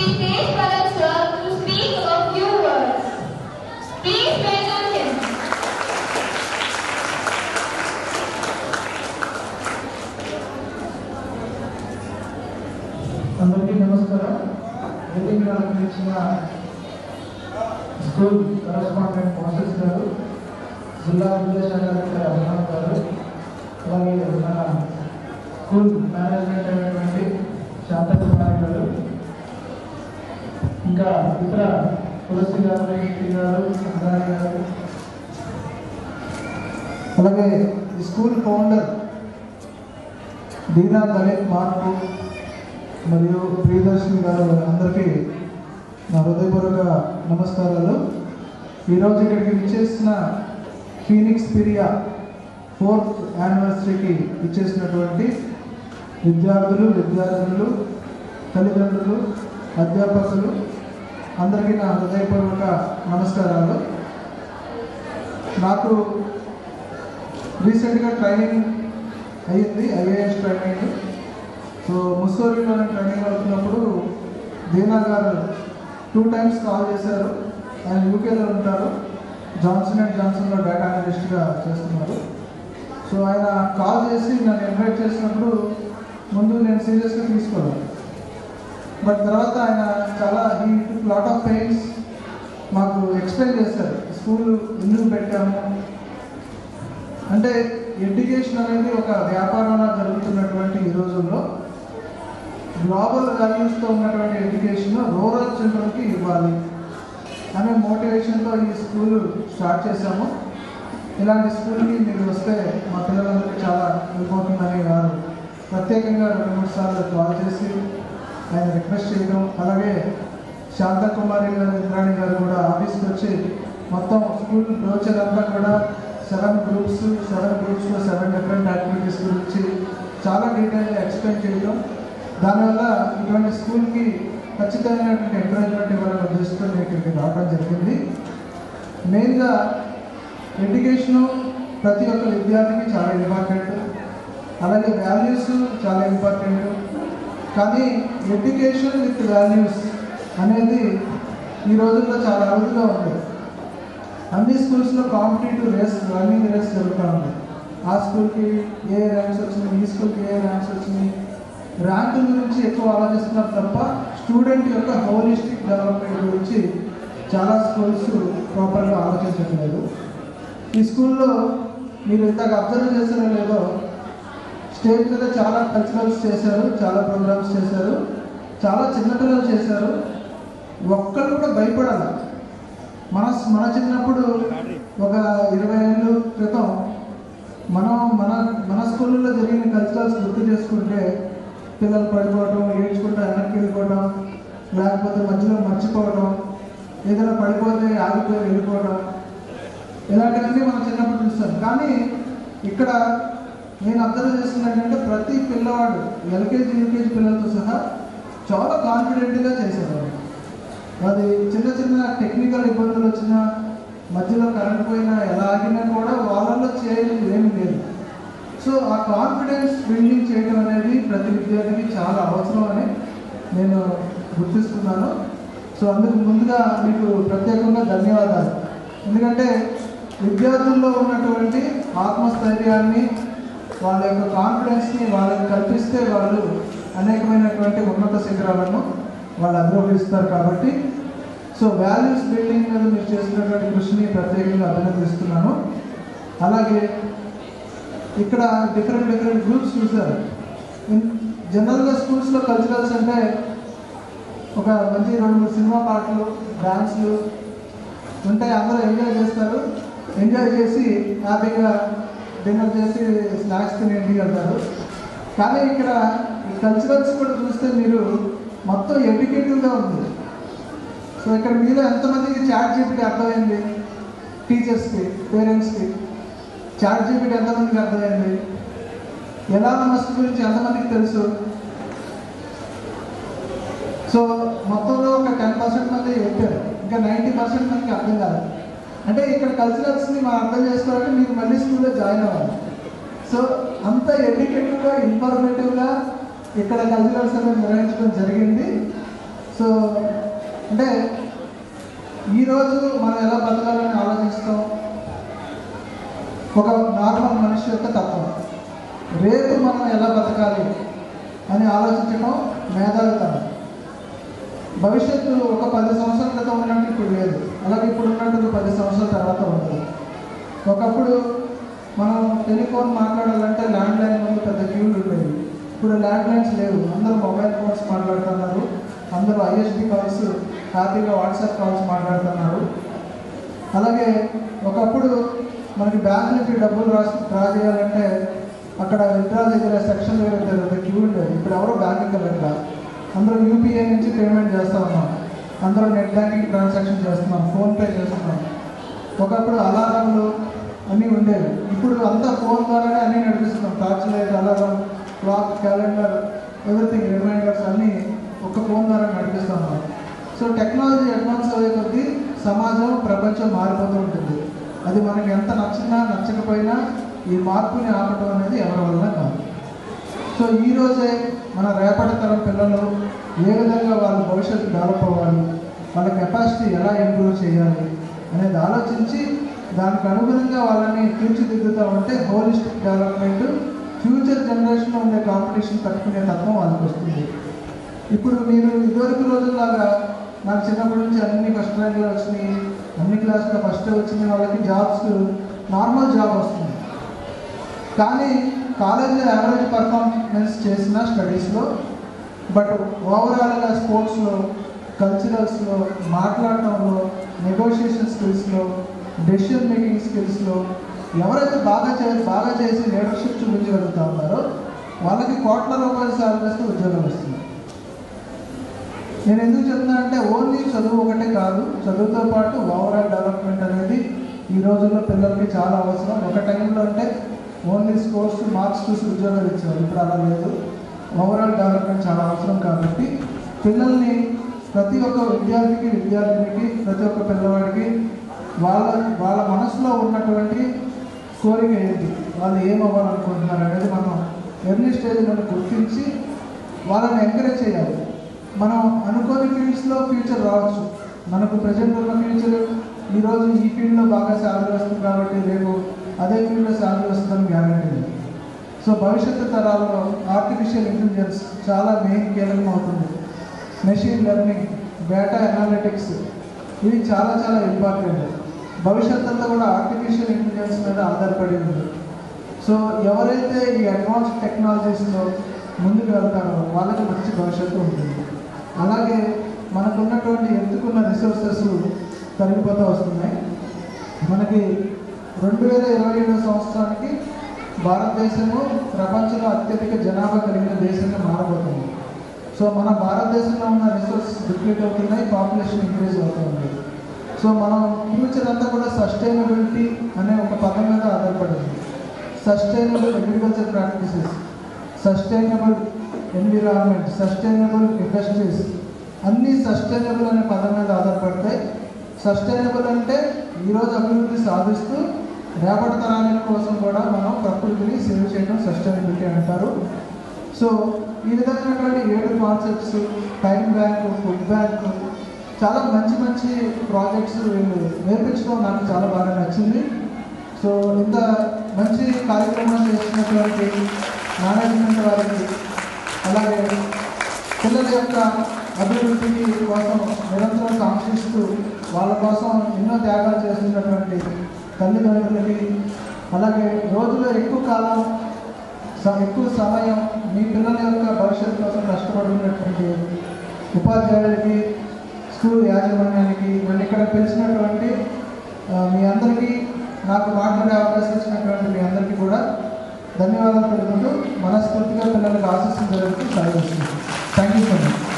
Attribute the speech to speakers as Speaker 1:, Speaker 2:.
Speaker 1: Sri Tej Palan sir to speak a few words. Please welcome him.
Speaker 2: అందరికీ నమస్కారం. వేదిక అలంకరించిన స్కూల్ కరస్పాండెంట్ మాస్టర్స్ గారు, జిల్లా విద్యాశాఖ అధికారి అభినవ్ గారు, అలాగే మన స్కూల్ మేనేజ్మెంట్ అయినటువంటి శాంతకుమారి గారు, ఇంకా ఇతర తులసి గారు, కీర్తి గారు, సంద్రాణి గారు, అలాగే ఈ స్కూల్ ఫౌండర్ దీనా దళిత్ మార్పు మరియు ప్రియదర్శిని గారు, అందరికీ నా హృదయపూర్వక నమస్కారాలు. ఈరోజు ఇక్కడికి విచ్చేసిన ఫీనిక్స్ పిరియా 4th యానివర్సరీకి ఇచ్చేసినటువంటి విద్యార్థులు, తల్లిదండ్రులు, అధ్యాపకులు అందరికీ నా హృదయపూర్వక నమస్కారాలు. నాకు రీసెంట్గా ట్రైనింగ్ అయ్యింది, IAS ట్రైనింగ్. సో ముస్సోరిలో ట్రైనింగ్ అవుతున్నప్పుడు దీనా గారు 2 times కాల్ చేశారు. ఆయన యూకేలో ఉంటారు, జాన్సన్ అండ్ జాన్సన్లో డేటా అనలిస్ట్గా చేస్తున్నారు. సో ఆయన కాల్ చేసి నన్ను ఇన్వైట్ చేసినప్పుడు ముందు నేను సీరియస్గా తీసుకోలేదు. బట్ తర్వాత ఆయన చాలా లాట్ ఆఫ్ పెయిన్స్ మాకు ఎక్స్ప్లెయిన్ చేశారు. స్కూల్ ఎందుకు పెట్టాము అంటే, ఎడ్యుకేషన్ అనేది ఒక వ్యాపారంగా జరుగుతున్నటువంటి ఈ రోజుల్లో గ్లోబల్ వాల్యూస్తో ఉన్నటువంటి ఎడ్యుకేషన్ రూరల్ చిల్డ్రన్కి ఇవ్వాలి అనే మోటివేషన్తో ఈ స్కూల్ స్టార్ట్ చేశాము. ఇలాంటి స్కూల్కి మీరు వస్తే మా పిల్లలందరికీ చాలా వెళ్ళిపోతుందని వారు ప్రత్యేకంగా 2-3 సార్లు కాల్ చేసి ఆయన రిక్వెస్ట్ చేయడం, అలాగే శాంతకుమారి గారు, ఇంద్రాణి గారు కూడా ఆఫీస్కి వచ్చి మొత్తం స్కూల్ బ్రోచర్ అంతా కూడా 7 గ్రూప్స్లో 7 డిఫరెంట్ యాక్టివిటీస్ గురించి చాలా డీటెయిల్గా ఎక్స్ప్లెయిన్ చేయడం, దానివల్ల ఇటువంటి స్కూల్కి ఖచ్చితమైనటువంటి ఎంకరేజ్మెంట్ ఇవ్వాలనే ఉద్దేశంతో నేను ఇక్కడికి రావడం జరిగింది. మెయిన్గా ఎడ్యుకేషను ప్రతి ఒక్క విద్యార్థికి చాలా ఇంపార్టెంట్, అలాగే వాల్యూస్ చాలా ఇంపార్టెంట్. కానీ ఎడ్యుకేషన్ విత్ వాల్యూస్ అనేది ఈ రోజుల్లో చాలా అరుదుగా ఉంది. అన్ని స్కూల్స్లో కాంపిటేటివ్ రన్నింగ్ రేస్ జరుగుతూ ఉంది. ఆ స్కూల్కి ఏ ర్యాంక్స్ వచ్చినాయి, ఈ స్కూల్కి ఏ ర్యాంక్స్ వచ్చినాయి, ర్యాంకుల గురించి ఎక్కువ ఆలోచిస్తున్నారు తప్ప స్టూడెంట్ యొక్క హోలిస్టిక్ డెవలప్మెంట్ గురించి చాలా స్కూల్స్ ప్రాపర్గా ఆలోచించట్లేదు. ఈ స్కూల్లో మీరు ఇంతగా అబ్జర్వ్ చేస్తారో లేదో, స్టేజ్ మీద చాలా కల్చరల్స్ చేశారు, చాలా ప్రోగ్రామ్స్ చేశారు, చాలా చిన్నపిల్లలు చేశారు. ఒక్కరు కూడా భయపడాలి. మన చిన్నప్పుడు ఒక 20 ఏళ్ళ క్రితం మన స్కూళ్ళలో జరిగిన కల్చరల్స్ గుర్తు చేసుకుంటే పిల్లలు పడిపోవడం, ఏడ్చుకుంటూ వెనక్కి వెళ్ళిపోవడం, లేకపోతే మధ్యలో మర్చిపోవడం, ఏదైనా పడిపోతే ఆగిపోయి వెళ్ళిపోవడం, ఇలాంటివన్నీ మనం చిన్నప్పుడు చూస్తాం. కానీ ఇక్కడ నేను అబ్జర్వ్ చేస్తుంది ఏంటంటే, ప్రతి పిల్లవాడు LKG, UKG పిల్లలతో సహా చాలా కాన్ఫిడెంట్గా చేసేవాడు. అది చిన్న టెక్నికల్ ఇబ్బందులు వచ్చినా, మధ్యలో కరెంట్ పోయినా, ఎలా ఆగినా కూడా వాళ్ళల్లో చేయలేదు ఏమీ లేదు. సో ఆ కాన్ఫిడెన్స్ బిల్డింగ్ చేయడం అనేది ప్రతి విద్యార్థికి చాలా అవసరం అని నేను గుర్తిస్తున్నాను. సో అందుకు ముందుగా మీకు ప్రత్యేకంగా ధన్యవాదాలు. ఎందుకంటే విద్యార్థుల్లో ఉన్నటువంటి ఆత్మస్థైర్యాన్ని, వాళ్ళ యొక్క కాన్ఫిడెన్స్ని వాళ్ళకి కల్పిస్తే వాళ్ళు అనేకమైనటువంటి ఉన్నత శిఖరాలను వాళ్ళు అధిరోహిస్తారు. కాబట్టి సో వాల్యూస్ బిల్డింగ్ మీద మీరు చేస్తున్నటువంటి కృషిని ప్రత్యేకంగా అభినందిస్తున్నాను. అలాగే ఇక్కడ డిఫరెంట్ గ్రూప్స్ చూశారు. జనరల్గా స్కూల్స్లో కల్చరల్స్ అంటే ఒక మంచి 2-3 సినిమా పాటలు, డాన్స్లు ఉంటాయి. అందరూ ఎంజాయ్ చేస్తారు. ఎంజాయ్ చేసి హ్యాపీగా డిన్నర్ చేసి స్నాక్స్ తిని ఇంటికి వెళ్తారు. కానీ ఇక్కడ ఈ కల్చరల్స్ కూడా చూస్తే మీరు మొత్తం ఎడ్యుకేటివ్గా ఉంది. సో ఇక్కడ మీలో ఎంతమందికి ChatGPT అర్థమైంది? టీచర్స్కి, పేరెంట్స్కి ChatGPT ఎంతమందికి అర్థమైంది? ఎలాన్ మస్క్ గురించి ఎంతమందికి తెలుసు? సో మొత్తంలో ఒక 10% మంది చెప్పారు, ఇంకా 90% మందికి అర్థం కాదు. అంటే ఇక్కడ కల్చరల్స్ని మనం అర్థం చేసుకోవాలంటే మీరు మళ్ళీ స్కూల్లో జాయిన్ అవ్వాలి. సో అంత ఎడ్యుకేటివ్గా, ఇన్ఫర్మేటివ్గా ఇక్కడ కల్చరల్స్ అనేది నిర్వహించడం జరిగింది. సో సో అంటే ఈరోజు మనం ఎలా బతకాలని ఆలోచిస్తాం ఒక నార్మల్ మనిషి యొక్క తత్వం. రేపు మనం ఎలా బతకాలి అని ఆలోచించడం మేధావితనం. భవిష్యత్తు ఒక 10 సంవత్సరాల క్రితం ఉన్నట్టు ఇప్పుడు లేదు, అలాగే ఇప్పుడు ఉన్నట్టు 10 సంవత్సరాల తర్వాత ఉంటుంది. ఒకప్పుడు మనం టెలిఫోన్ మాట్లాడాలంటే ల్యాండ్లైన్ ముందు పెద్ద క్యూలు ఉండేవి. ఇప్పుడు ల్యాండ్లైన్స్ లేవు, అందరూ మొబైల్ ఫోన్స్ మాట్లాడుతున్నారు, అందరూ ఐఎస్డి కాల్స్, హ్యాపీగా వాట్సాప్ కాల్స్ మాట్లాడుతున్నారు. అలాగే ఒకప్పుడు మనకి బ్యాంక్ నుంచి డబ్బులు డ్రా చేయాలంటే అక్కడ విత్డ్రా దగ్గర సెక్షన్ దగ్గర క్యూ ఉండేది. ఇప్పుడు ఎవరో బ్యాంకుకి వెళ్ళట్లా, అందరూ యూపీఐ నుంచి పేమెంట్ చేస్తూ ఉన్నాం, అందరూ నెట్ బ్యాంకింగ్ ట్రాన్సాక్షన్ చేస్తున్నాం, ఫోన్పే చేస్తున్నాం. ఒకప్పుడు అలారంలు అన్నీ ఉండేవి, ఇప్పుడు అంతా ఫోన్ ద్వారానే అన్నీ నడిపిస్తున్నాం. Torch light, alarm, clock, calendar, everything, reminders అన్నీ ఒక ఫోన్ ద్వారా నడిపిస్తున్నాం. సో టెక్నాలజీ అడ్వాన్స్ అయ్యే కొద్దీ సమాజం, ప్రపంచం మారిపోతూ ఉంటుంది. అది మనకి ఎంత నచ్చినా నచ్చకపోయినా ఈ మార్పుని ఆపటం అనేది ఎవరి వల్ల కాదు. సో ఈరోజే మన రేపటి తరం పిల్లలు ఏ విధంగా వాళ్ళ భవిష్యత్తు డెవలప్ అవ్వాలి, వాళ్ళ కెపాసిటీ ఎలా ఇంప్రూవ్ చేయాలి అనేది ఆలోచించి దానికి అనుగుణంగా వాళ్ళని తీర్చిదిద్దుతూ ఉంటే హోలిస్టిక్ డెవలప్మెంట్, ఫ్యూచర్ జనరేషన్లో ఉండే కాంపిటీషన్ తట్టుకునే తత్వం వాళ్ళకి వస్తుంది. ఇప్పుడు మీరు ఇదివరకు రోజుల్లాగా నాకు చిన్నప్పటి నుంచి అన్ని ఫస్ట్ ర్యాంకులు వచ్చినాయి, అన్ని క్లాసులో ఫస్ట్ వచ్చిన వాళ్ళకి జాబ్స్ నార్మల్ జాబ్ వస్తుంది. కానీ కాలేజీలో యావరేజ్ పర్ఫార్మెన్స్ చేసిన స్టడీస్లో, బట్ ఓవరాల్గా స్పోర్ట్స్లో, కల్చరల్స్లో, మాట్లాడటంలో, నెగోషియేషన్ స్కిల్స్లో, డెసిషన్ మేకింగ్ స్కిల్స్లో ఎవరైతే బాగా చేసి లీడర్షిప్ చూపించగలుగుతూ ఉన్నారో వాళ్ళకి కోట్ల రూపాయల శాలరీస్తో ఉద్యోగాలు వస్తుంది. నేను ఎందుకు చెప్తున్నానంటే ఓన్లీ చదువు ఒకటే కాదు, చదువుతో పాటు ఓవరాల్ డెవలప్మెంట్ అనేది ఈ రోజుల్లో పిల్లలకి చాలా అవసరం. ఒక టైంలో అంటే ఓన్లీ స్కోర్స్, మార్క్స్ చూసి ఉద్యోగాలు ఇచ్చేవారు, ఇప్పుడు అలా లేదు. ఓవరాల్ డెవలప్మెంట్ చాలా అవసరం కాబట్టి పిల్లల్ని, ప్రతి ఒక్క విద్యార్థినికి, ప్రతి ఒక్క పిల్లవాడికి వాళ్ళ మనసులో ఉన్నటువంటి కోరిక ఏంటి, వాళ్ళు ఏమవ్వాలనుకుంటున్నారు అనేది మనం ఎర్లీ స్టేజ్లో గుర్తించి వాళ్ళని ఎంకరేజ్ చేయాలి. మనం అనుకోని ఫీల్డ్స్లో ఫ్యూచర్ రావచ్చు, మనకు ప్రజెంట్ ఉన్న ఫ్యూచర్ ఈరోజు ఈ ఫీల్డ్లో బాగా శాలరీ వస్తుంది కాబట్టి రేపు అదే ఫీల్డ్లో శాలరీ వస్తుందని గ్యారెంటీ లేదు. సో భవిష్యత్తు తరాలలో ఆర్టిఫిషియల్ ఇంటెలిజెన్స్ చాలా మెయిన్ కీలకం అవుతుంది. మెషిన్ లెర్నింగ్, డేటా అనాలిటిక్స్ ఇవి చాలా చాలా ఇంపార్టెంట్. భవిష్యత్తులో కూడా ఆర్టిఫిషియల్ ఇంటెలిజెన్స్ మీద ఆధారపడి ఉంది. సో ఎవరైతే ఈ అడ్వాన్స్ టెక్నాలజీస్లో ముందుకు వెళ్తారో వాళ్ళకి మంచి భవిష్యత్తు ఉంటుంది. అలాగే మనకున్నటువంటి ఎత్తుకున్న రిసోర్సెస్ తరిగిపోతూ వస్తున్నాయి. మనకి 2027 సంవత్సరానికి భారతదేశము ప్రపంచంలో అత్యధిక జనాభా కలిగిన దేశంగా మారబోతుంది. సో మన భారతదేశంలో ఉన్న రిసోర్సెస్ డిప్లీట్ అవుతున్నాయి, పాపులేషన్ ఇంక్రీజ్ అవుతుంది. సో మనం ఫ్యూచర్ అంతా కూడా సస్టైనబిలిటీ అనే ఒక పదం మీద ఆధారపడింది. Sustainable agriculture practices, sustainable environment, sustainable industries అన్నీ సస్టైనబుల్ అనే పదం మీద ఆధారపడతాయి. సస్టైనబుల్ అంటే ఈరోజు అభివృద్ధి సాధిస్తూ రేపటి తరాల కోసం కూడా మనం ప్రకృతిని సేవ్ చేయడం సస్టైనబిలిటీ అంటారు. సో ఈ విధమైనటువంటి 7 concepts, time bank, food bank, చాలా మంచి మంచి ప్రాజెక్ట్స్ వీళ్ళు నేర్పించడం నాకు చాలా బాగా నచ్చింది. సో ఇంత మంచి కార్యక్రమం చేస్తున్నటువంటి మేనేజ్మెంట్ వారికి, అలాగే పిల్లల యొక్క అభివృద్ధికి కోసం నిరంతరం కాంక్షిస్తూ వాళ్ళ కోసం ఎన్నో త్యాగాలు చేస్తున్నటువంటి తల్లిదండ్రులకి, అలాగే రోజులో ఎక్కువ సమయం మీ పిల్లల యొక్క భవిష్యత్తు కోసం కష్టపడుతున్నటువంటి ఉపాధ్యాయులకి, స్కూల్ యాజమాన్యానికి, నన్ను ఇక్కడ పిలిచినటువంటి మీ అందరికీ, నాకు మాట్లాడే అవకాశం ఇచ్చినటువంటి మీ అందరికీ కూడా ధన్యవాదాలు తెలుపుతూ మనస్ఫూర్తిగా పిల్లలకు ఆశిస్తున్న జరుగుతూ సాగిస్తుంది. Thank you so much.